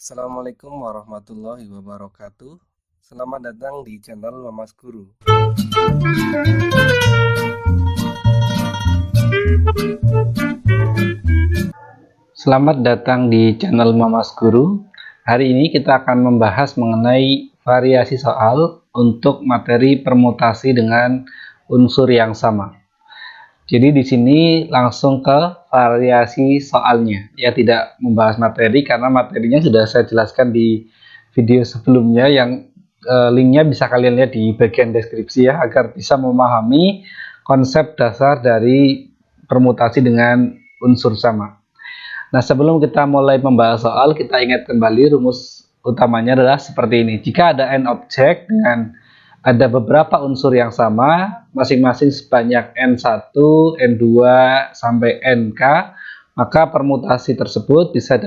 Assalamualaikum warahmatullahi wabarakatuh. Selamat datang di channel Mamas Guru. Selamat datang di channel Mamas Guru. Hari ini kita akan membahas mengenai variasi soal untuk materi permutasi dengan unsur yang sama. Jadi di sini langsung ke variasi soalnya. Ya, tidak membahas materi karena materinya sudah saya jelaskan di video sebelumnya yang linknya bisa kalian lihat di bagian deskripsi ya, agar bisa memahami konsep dasar dari permutasi dengan unsur sama. Nah, sebelum kita mulai membahas soal, kita ingat kembali rumus utamanya adalah seperti ini. Jika ada n objek dengan ada beberapa unsur yang sama, masing-masing sebanyak n1, n2, sampai nk, maka permutasi tersebut bisa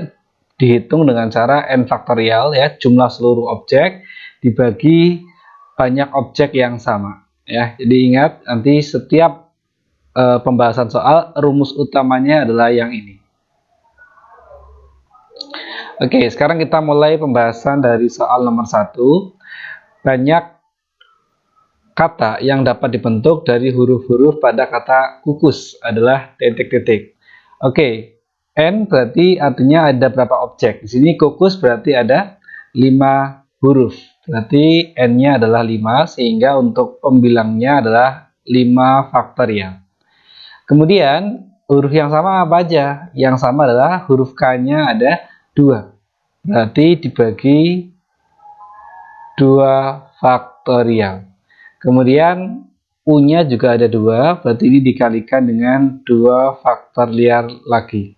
dihitung dengan cara n faktorial, ya, jumlah seluruh objek dibagi banyak objek yang sama. Ya, jadi ingat, nanti setiap pembahasan soal, rumus utamanya adalah yang ini. Oke, sekarang kita mulai pembahasan dari soal nomor 1. Banyak kata yang dapat dibentuk dari huruf-huruf pada kata kukus adalah titik-titik. Oke, n berarti artinya ada berapa objek. Di sini kukus berarti ada 5 huruf. Berarti n-nya adalah 5, sehingga untuk pembilangnya adalah 5 faktorial. Kemudian huruf yang sama apa aja? Yang sama adalah huruf K-nya ada 2, berarti dibagi 2 faktorial. Kemudian U-nya juga ada 2, berarti ini dikalikan dengan 2 faktorial lagi.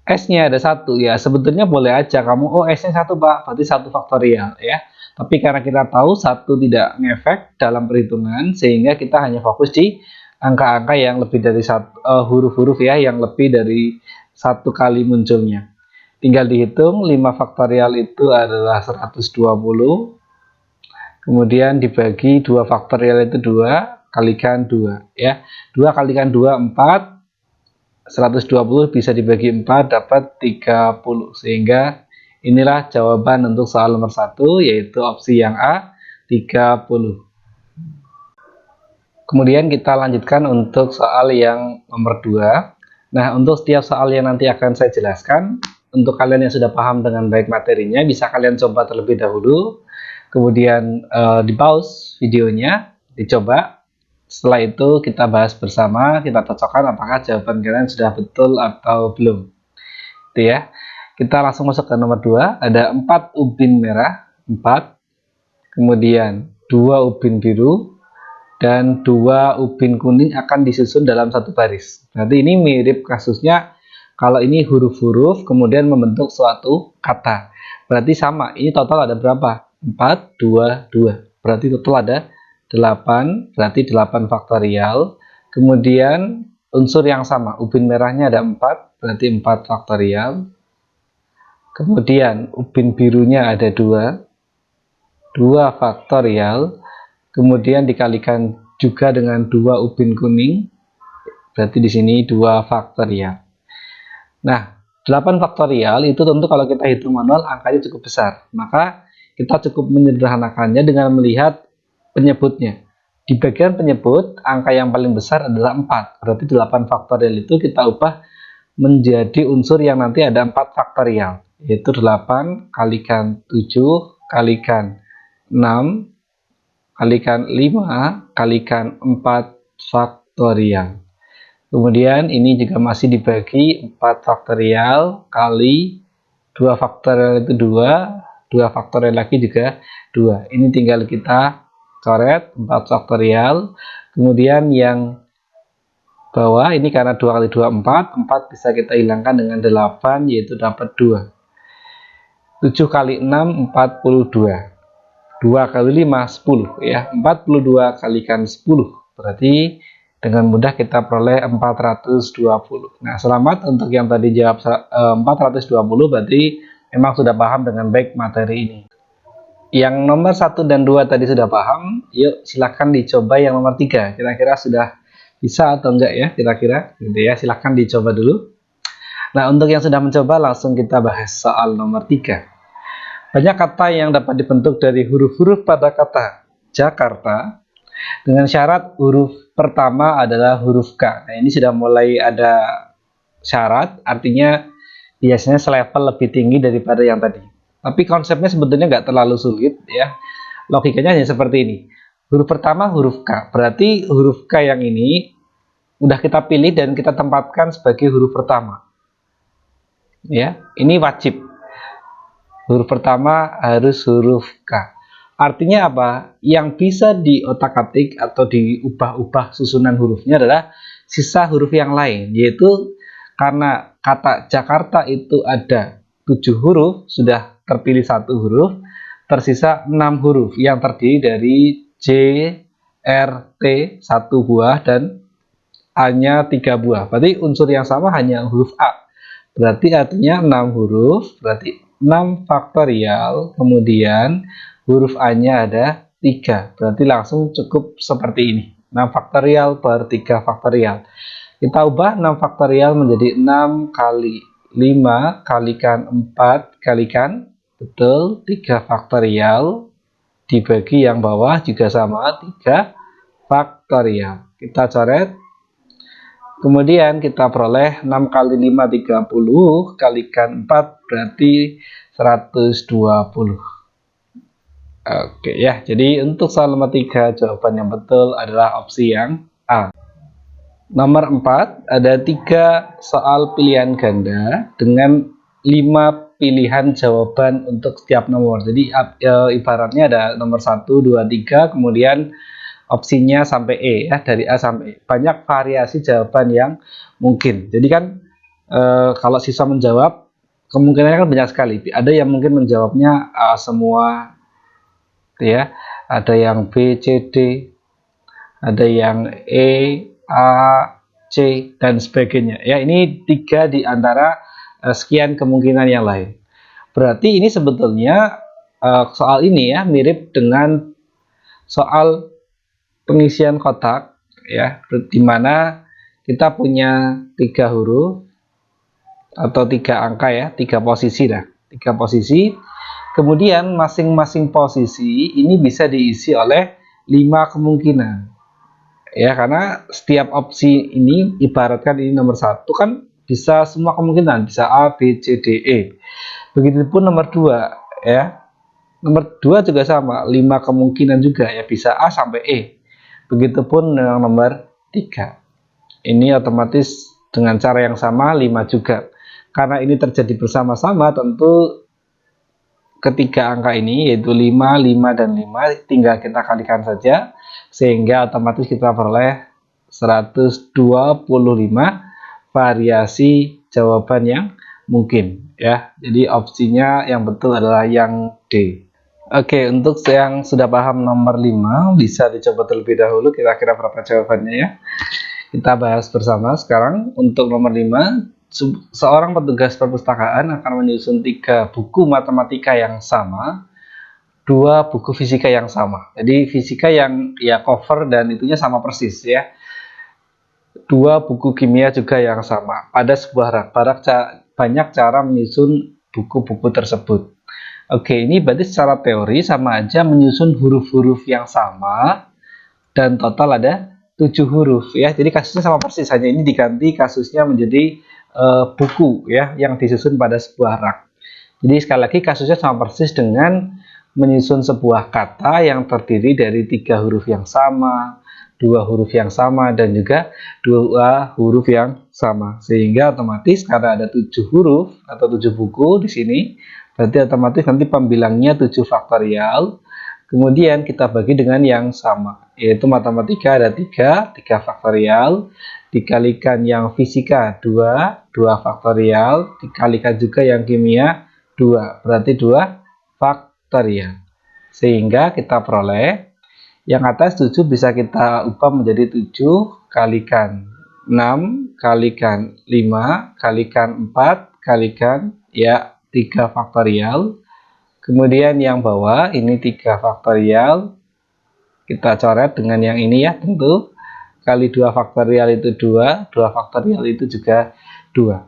S-nya ada 1, ya sebetulnya boleh aja kamu, oh S-nya 1 Pak, berarti 1 faktorial ya. Tapi karena kita tahu 1 tidak ngefek dalam perhitungan, sehingga kita hanya fokus di angka-angka yang lebih dari huruf-huruf ya, yang lebih dari 1 kali munculnya. Tinggal dihitung, 5 faktorial itu adalah 120, kemudian dibagi 2 faktorial itu 2, kalikan 2 ya. 2 kalikan 2, 4, 120 bisa dibagi 4 dapat 30, sehingga inilah jawaban untuk soal nomor 1, yaitu opsi yang A, 30. Kemudian kita lanjutkan untuk soal yang nomor 2. Nah, untuk setiap soal yang nanti akan saya jelaskan, untuk kalian yang sudah paham dengan baik materinya, bisa kalian coba terlebih dahulu, kemudian di pause videonya, dicoba. Setelah itu kita bahas bersama, kita cocokkan apakah jawaban kalian sudah betul atau belum. Itu ya. Kita langsung masuk ke nomor 2, ada 4 ubin merah, 4, kemudian 2 ubin biru, dan 2 ubin kuning akan disusun dalam satu baris. Berarti ini mirip kasusnya kalau ini huruf-huruf kemudian membentuk suatu kata. Berarti sama, ini total ada berapa? 4, 2, 2. Berarti total ada 8, berarti 8 faktorial. Kemudian unsur yang sama, ubin merahnya ada 4, berarti 4 faktorial. Kemudian ubin birunya ada 2, 2 faktorial. Kemudian dikalikan juga dengan 2 ubin kuning, berarti di sini 2 faktorial. Nah, 8 faktorial itu tentu kalau kita hitung manual angkanya cukup besar. Maka kita cukup menyederhanakannya dengan melihat penyebutnya. Di bagian penyebut, angka yang paling besar adalah 4. Berarti 8 faktorial itu kita ubah menjadi unsur yang nanti ada 4 faktorial. Yaitu 8 kalikan 7 kalikan 6 kalikan 5 kalikan 4 faktorial. Kemudian ini juga masih dibagi 4 faktorial kali 2 faktorial itu 2, 2 faktorial lagi juga 2. Ini tinggal kita coret 4 faktorial. Kemudian yang bawah ini karena 2 kali 2 4, 4 bisa kita hilangkan dengan 8, yaitu dapat 2. 7 kali 6 42. 2 kali 5 10 ya. 42 kalikan 10. Berarti dengan mudah kita peroleh 420. Nah, selamat untuk yang tadi jawab 420, berarti memang sudah paham dengan baik materi ini. Yang nomor 1 dan 2 tadi sudah paham, yuk silahkan dicoba yang nomor 3. Kira-kira sudah bisa atau enggak ya, kira-kira gitu ya. Silahkan dicoba dulu. Nah, untuk yang sudah mencoba langsung kita bahas soal nomor 3. Banyak kata yang dapat dibentuk dari huruf-huruf pada kata Jakarta dengan syarat huruf pertama adalah huruf K. Nah, ini sudah mulai ada syarat, artinya biasanya selevel lebih tinggi daripada yang tadi. Tapi konsepnya sebetulnya nggak terlalu sulit ya. Logikanya hanya seperti ini. Huruf pertama huruf K. Berarti huruf K yang ini udah kita pilih dan kita tempatkan sebagai huruf pertama. Ya, ini wajib. Huruf pertama harus huruf K. Artinya apa? Yang bisa diotak-atik atau diubah-ubah susunan hurufnya adalah sisa huruf yang lain, yaitu karena kata Jakarta itu ada 7 huruf, sudah terpilih 1 huruf, tersisa 6 huruf yang terdiri dari J, R, T 1 buah dan A-nya 3 buah. Berarti unsur yang sama hanya huruf A. Berarti artinya 6 huruf, berarti 6 faktorial, kemudian huruf A-nya ada 3. Berarti langsung cukup seperti ini. 6 faktorial per 3 faktorial. Kita ubah 6 faktorial menjadi 6 kali 5 kalikan 4 kalikan, betul, 3 faktorial. Dibagi yang bawah juga sama, 3 faktorial. Kita coret. Kemudian kita peroleh 6 kali 5 30 kalikan 4 berarti 120. Oke ya, jadi untuk soal nomor 3 jawaban yang betul adalah opsi yang A. Nomor 4 ada 3 soal pilihan ganda dengan 5 pilihan jawaban untuk setiap nomor. Jadi ibaratnya ada nomor 1, 2, 3, kemudian opsinya sampai E ya, dari A sampai E. Banyak variasi jawaban yang mungkin. Jadi kan kalau siswa menjawab kemungkinannya kan banyak sekali. Ada yang mungkin menjawabnya A semua ya, ada yang B, C, D, ada yang E, A, C dan sebagainya. Ya, ini 3 di antara sekian kemungkinan yang lain. Berarti ini sebetulnya soal ini ya mirip dengan soal pengisian kotak ya, di mana kita punya 3 huruf atau 3 angka ya, 3 posisi dah, 3 posisi. Kemudian masing-masing posisi ini bisa diisi oleh 5 kemungkinan. Ya, karena setiap opsi ini ibaratkan ini nomor 1 kan bisa semua kemungkinan, bisa A, B, C, D, E. Begitupun nomor 2 ya. Nomor 2 juga sama, 5 kemungkinan juga ya, bisa A sampai E. Begitupun dengan nomor 3. Ini otomatis dengan cara yang sama 5 juga. Karena ini terjadi bersama-sama, tentu ketiga angka ini yaitu 5, 5, dan 5 tinggal kita kalikan saja. Sehingga otomatis kita peroleh 125 variasi jawaban yang mungkin ya. Jadi opsinya yang betul adalah yang D. Oke, untuk yang sudah paham nomor 5 bisa dicoba terlebih dahulu kira-kira berapa jawabannya ya. Kita bahas bersama sekarang. Untuk nomor 5, seorang petugas perpustakaan akan menyusun 3 buku matematika yang sama, 2 buku fisika yang sama. Jadi fisika yang ya cover dan itunya sama persis ya. 2 buku kimia juga yang sama. Pada sebuah rak. Banyak cara menyusun buku-buku tersebut. Oke, ini berarti secara teori sama aja menyusun huruf-huruf yang sama dan total ada 7 huruf ya. Jadi kasusnya sama persis, hanya ini diganti kasusnya menjadi buku ya yang disusun pada sebuah rak. Jadi sekali lagi kasusnya sama persis dengan menyusun sebuah kata yang terdiri dari 3 huruf yang sama, 2 huruf yang sama, dan juga 2 huruf yang sama. Sehingga otomatis karena ada 7 huruf atau 7 buku di sini, berarti otomatis nanti pembilangnya 7 faktorial. Kemudian kita bagi dengan yang sama, yaitu matematika ada 3 faktorial, dikalikan yang fisika 2 faktorial, dikalikan juga yang kimia 2, berarti 2 faktorial. Sehingga kita peroleh yang atas 7 bisa kita ubah menjadi 7 kalikan 6 kalikan 5 kalikan 4 kalikan ya 3 faktorial. Kemudian yang bawah ini 3 faktorial. Kita coret dengan yang ini ya, tentu. Kali 2 faktorial itu 2, 2 faktorial itu juga 2.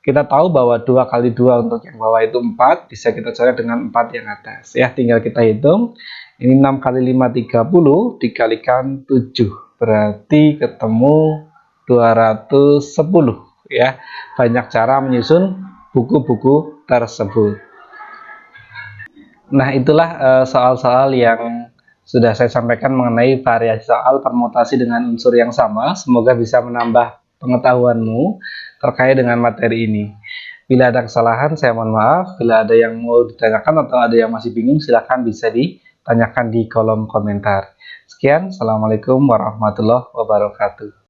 Kita tahu bahwa 2 kali 2 untuk yang bawah itu 4, bisa kita coret dengan 4 yang atas. Ya, tinggal kita hitung. Ini 6 kali 5, 30, dikalikan 7. Berarti ketemu 210. Ya, banyak cara menyusun buku-buku tersebut. Nah, itulah soal-soal yang sudah saya sampaikan mengenai variasi soal permutasi dengan unsur yang sama. Semoga bisa menambah pengetahuanmu terkait dengan materi ini. Bila ada kesalahan, saya mohon maaf. Bila ada yang mau ditanyakan atau ada yang masih bingung, silahkan bisa ditanyakan di kolom komentar. Sekian, Assalamualaikum warahmatullahi wabarakatuh.